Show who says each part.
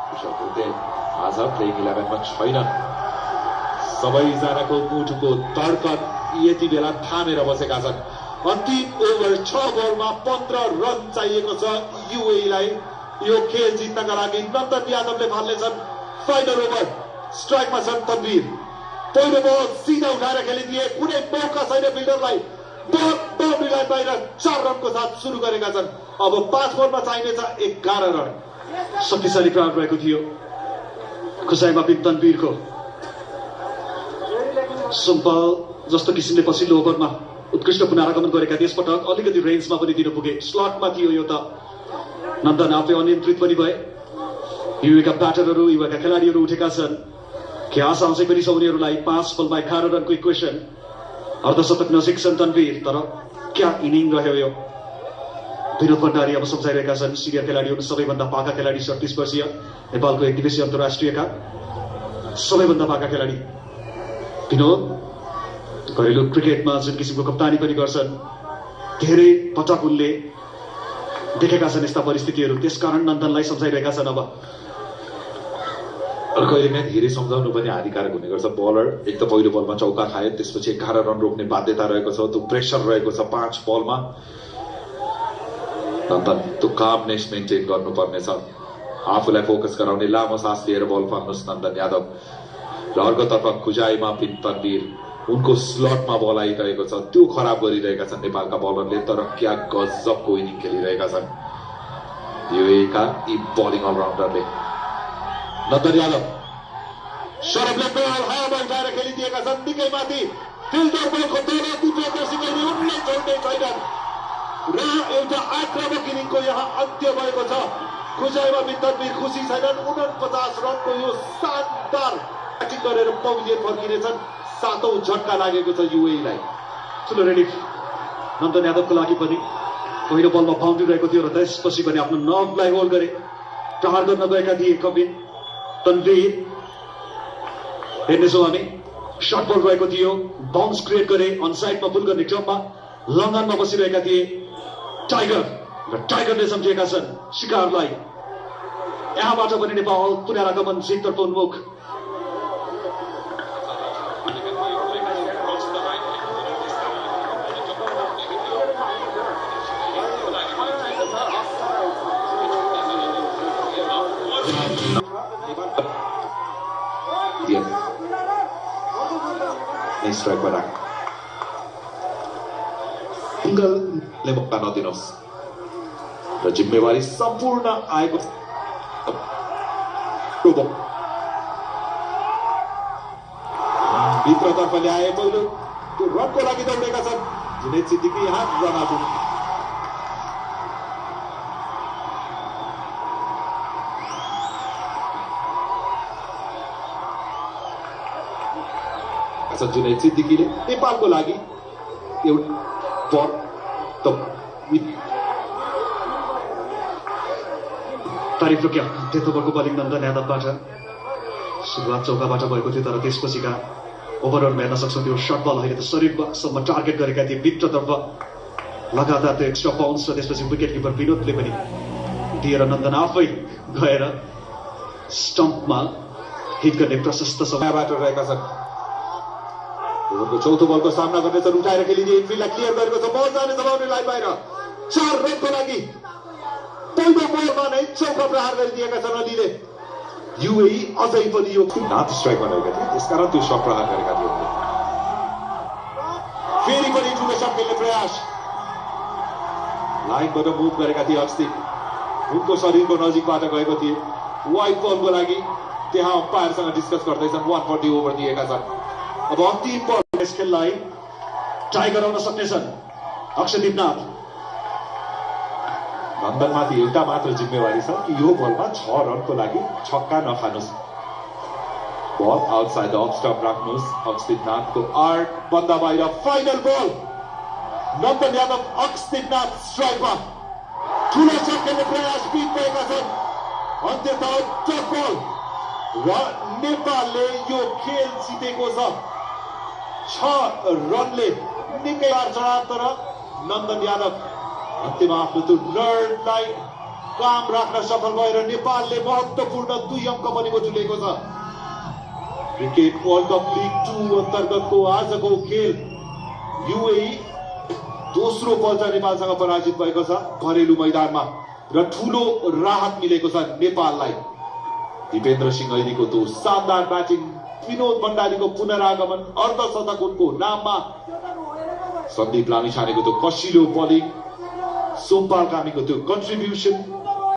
Speaker 1: आज प्लेइङ 11 मा छैनन्। सबैजनाको मुटुको धड्कन यति बेला थामेर बसेका छन्। अन्तिम ओभर 6 बलमा 15 रन चाहिएको छ युएईलाई यो खेल जित्नका लागि। नन्दन यादवले फाल्नेछन् फाइनल ओभर। स्ट्राइकमा छन् तनवीर। पहिलो बल सिधा उठाएर खेलिदिए, कुनै मौका छैन फिल्डरलाई। बाउन्ड्री लाइन बाहिर 4 रनको साथ सुरु गरेका छन्। अब 5 बलमा चाहिनेछ 11 रन।
Speaker 2: शक्तिशाली प्रहार रहेको थियो खुसाइमा पिन तनवीरको। सुम्पल जस्तो किसिमले पछिल्लो ओभरमा उत्कृष्ट पुनरागमन गरेका त्यसपटक अलिकति रेन्जमा पनि दिन पुगे। स्लटमा थियो यो त। नन्दन आफै अनियन्त्रित पनि भए। युएका ब्याटरहरू युवाका खेलाडीहरू उठेका छन्। के आशा आउँछ पनि छ उनीहरूलाई। 5 बलमा 11 रनको इक्वेसन। अर्धशतक नजिक छन् तनवीर, तर क्या इनिङ रह्यो यो। विनोद भण्डारी अब सम्झाइरहेका छन्। सिनियर खेलाडीहरू सबैभन्दा पाका खेलाडी 37 वर्षीय नेपालको एकदिवसीय अन्तर्राष्ट्रियका सबैभन्दा पाका खेलाडी विनोद। घरेलु क्रिकेटमा जुन किसिमको कप्तानी पनि गर्छन्, धेरै पटक उनले देखेका छन् यस्ता परिस्थितिहरू। त्यसकारण नन्दनलाई सम्झाइरहेका छन्। अब
Speaker 1: कहिले काहीँ धेरै सम्झाउनु पनि हानिकारक हुने गर्छ। बलर एक त पहिलो बलमा चौका खायो, त्यसपछि 11 रन रोक्ने बाध्यता रहेको छ। त्यो प्रेसर रहेको छ 5 बलमा। नन्दन त्यो कामनेस मेन्टेन गर्नुपर्नेछ। आफूलाई फोकस गराउने लामो सास लिएर बल फाल्नुहोस् नन्दन यादव। र अर्कोतर्फ खुजाइमा पिन तनवीर। उनको स्लटमा बल आइरहेको छ, त्यो खराब गरिरहेका छन् नेपालका बलरले। तर क्या गजबको इनिङ खेलिरहेका छन् युएईका यी बलिङ अलराउन्डरले। नन्दन यादव सरबले बल हावामा उठाएर खेलिदिएका छन् निकै माथि। फिल्डर बलको दोलो दुर्दर्शी उनले छोड्ने छैनन् र एउटा आक्रामक इनिङको यहाँ अन्त्य भएको छ। खुजाइमा पिन तनवीर खुसी छैनन्। 49 रनको यो शानदार ब्याटिङ गरेर पवेलियन फर्किनेछन्। 7औं झट्का लागेको छ युएईलाई।
Speaker 2: ठुलो रिलिफ नन्दन यादवको लागि पनि। पहिलो बलमा बाउन्ड्री रहेको थियो र त्यसपछि पनि आफ्नो नर्भलाई होल्ड गरे। प्रहार गर्न गएका थिए कपिल तनवीर। हेर्नेछौँ हामी। सर्ट बल रहेको थियो, बाउन्स क्रिएट गरे। अनसाइडमा पुल गर्ने क्रममा लङ्गनमा बसिरहेका थिए टाइगर र टाइगरले सम्झिएका छन् शिकारलाई। यहाँबाट पनि नेपाल पुनरागमन जिततर्फ उन्मुख।
Speaker 1: सिङ्गलले मौका नदिनुहोस् र जिम्मेवारी सम्पूर्ण आएको भित्रतर्फ ल्याए। पहिलो त्यो रनको लागि दौडेका छन् जुनैद सिद्दिकी। यहाँ रन आउट। जुनैद सिद्दिकीले नेपालको लागि एउटा
Speaker 2: तारिफ क्या त्यत्रोको बलिङ नन्दन यादवबाट। सुरुवात चौकाबाट भएको थियो, तर त्यसपछिका ओभरहरू हेर्न सक्छौँ। त्यो सर्ट बल अहिले त शरीरसम्म टार्गेट गरेका थिए भित्रतर्फ। लगातार त्यो एक्स्ट्रा बाउन्स र त्यसपछि विकेट किपर विनोदले पनि दिएर नन्दन आफै गएर स्टम्पमा हिट गर्ने प्रशस्त
Speaker 1: समयबाट रहेका छन्। चौथो बलको सामना गर्नेछन्। उठाएर खेलिदिए, इनफिल्डलाई क्लियर गरेको छ। बल जाने बाउन्ड्री लाइन बाहिर 4 रनको लागि। पहिलो बलमा नै चौका प्रहार गरिदिएका छन् अलीले। युएई अझै पनि यो नाथ स्ट्राइकमा रहेका थिए, त्यसकारण त्यो सट प्रहार गरेका थिए। फेरि पनि ठुलो सट खेल्ने प्रयास। लाइनबाट मुभ गरेका थिए अक्सदीप। उनको शरीरको नजिकबाट गएको थिए। वाइड बलको लागि त्यहाँ अम्पायरसँग डिस्कस गर्दैछन्। 1 for the ओभर दिएका छन्। अब अन्तिम बल यस खेललाई टाई गराउन सक्नेछन् अक्षदीप नाथ। नन्दनमाथि एउटा मात्र जिम्मेवारी छ कि यो बलमा 6 रनको लागि छक्का नखानुस्। बल आउटसाइड अफ स्टम्प राख्नुहोस्। अक्षदीप नाथको 8 बन्दा बाहिर। फाइनल बल नन्दन यादव अक्षदीप नाथ स्ट्राइकमा। ठुलो शट खेल्ने प्रयास बिट भएका छन्। अन्त्यतः टप बल र नेपालले यो खेल जितेको छ। 6 रनले निकै चढाव, तर नन्दन यादव अन्त्यमा आफ्नो त्यो लडलाई काम राख्न सफल भएर नेपालले महत्त्वपूर्ण 2 अङ्क पनि बटुलेको छ। क्रिकेट वर्ल्ड कप लिग 2 अन्तर्गतको आजको खेल युएई दोस्रो पल्ट नेपालसँग पराजित भएको छ घरेलु मैदानमा र ठूलो राहत मिलेको छ नेपाललाई। दिपेन्द्र सिंह ऐलीको त्यो शानदार ब्याटिङ, विनोद भण्डारीको पुनरागमन, अर्धशतक उनको नाममा, सन्दीप लामिछानेको त्यो कसिलो बलिङ, सोमपाल कामीको त्यो कन्ट्रिब्युसन,